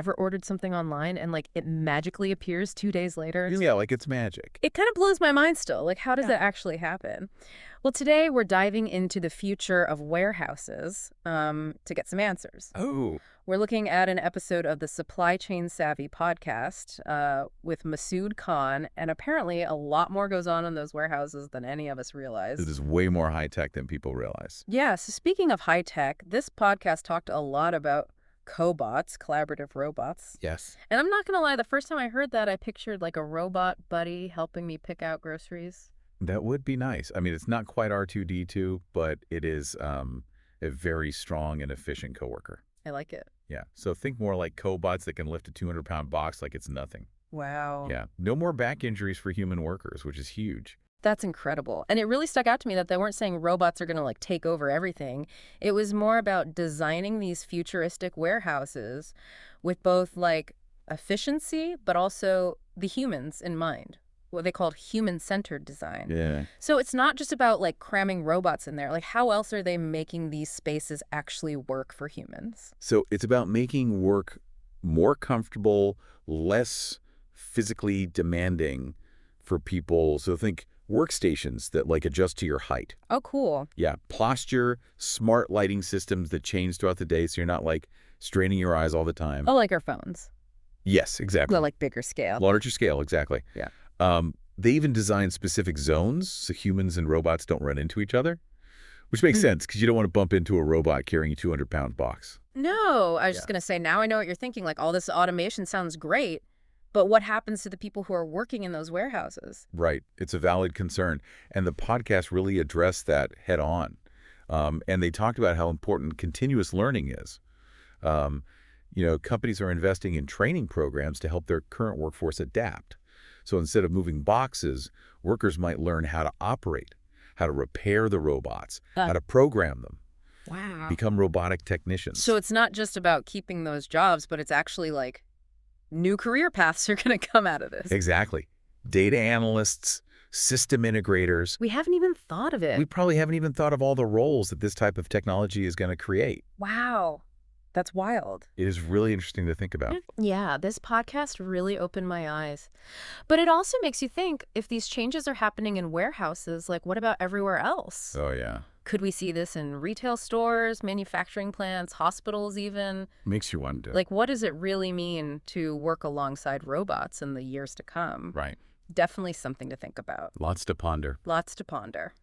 Ever ordered something online and like it magically appears 2 days later? Yeah, like it's magic. It kind of blows my mind still. Like, how does Yeah. that actually happen? Well, today we're diving into the future of warehouses to get some answers. Oh, We're looking at an episode of the Supply Chain Savvy podcast with Masood Khan, and apparently a lot more goes on in those warehouses than any of us it realize. is way more high tech than people realize. Yeah, so speaking of high tech, this podcast talked a lot about cobots, collaborative robots. Yes. And I'm not going to lie, the first time I heard that, I pictured like a robot buddy helping me pick out groceries. That would be nice. I mean, it's not quite R2D2, but it is a very strong and efficient coworker. I like it. Yeah. So think more like cobots that can lift a 200-pound box like it's nothing. Wow. Yeah. No more back injuries for human workers, which is huge. That's incredible. And it really stuck out to me that they weren't saying robots are going to like take over everything. It was more about designing these futuristic warehouses with both like efficiency, but also the humans in mind. What they called human-centered design. Yeah. So it's not just about like cramming robots in there. Like how else are they making these spaces actually work for humans? So it's about making work more comfortable, less physically demanding for people. So think workstations that like adjust to your height. Oh, cool. Yeah, posture, smart lighting systems that change throughout the day so you're not like straining your eyes all the time. Oh, like our phones. Yes, exactly. Well, like bigger scale. Larger scale, exactly. Yeah. They even design specific zones so humans and robots don't run into each other, which makes Hmm. sense because you don't want to bump into a robot carrying a 200-pound box. No, I was Yeah. just going to say, now I know what you're thinking. Like all this automation sounds great, but what happens to the people who are working in those warehouses? Right. It's a valid concern. And the podcast really addressed that head on. And they talked about how important continuous learning is. Companies are investing in training programs to help their current workforce adapt. So instead of moving boxes, workers might learn how to operate, how to repair the robots, how to program them, Wow. become robotic technicians. So it's not just about keeping those jobs, but it's actually like new career paths are going to come out of this. Exactly. Data analysts, system integrators. We haven't even thought of it. We probably haven't even thought of all the roles that this type of technology is going to create. Wow. That's wild. It is really interesting to think about. Yeah, this podcast really opened my eyes. But it also makes you think, if these changes are happening in warehouses, like what about everywhere else? Oh, yeah. Could we see this in retail stores, manufacturing plants, hospitals even? Makes you wonder. Like, what does it really mean to work alongside robots in the years to come? Right. Definitely something to think about. Lots to ponder. Lots to ponder.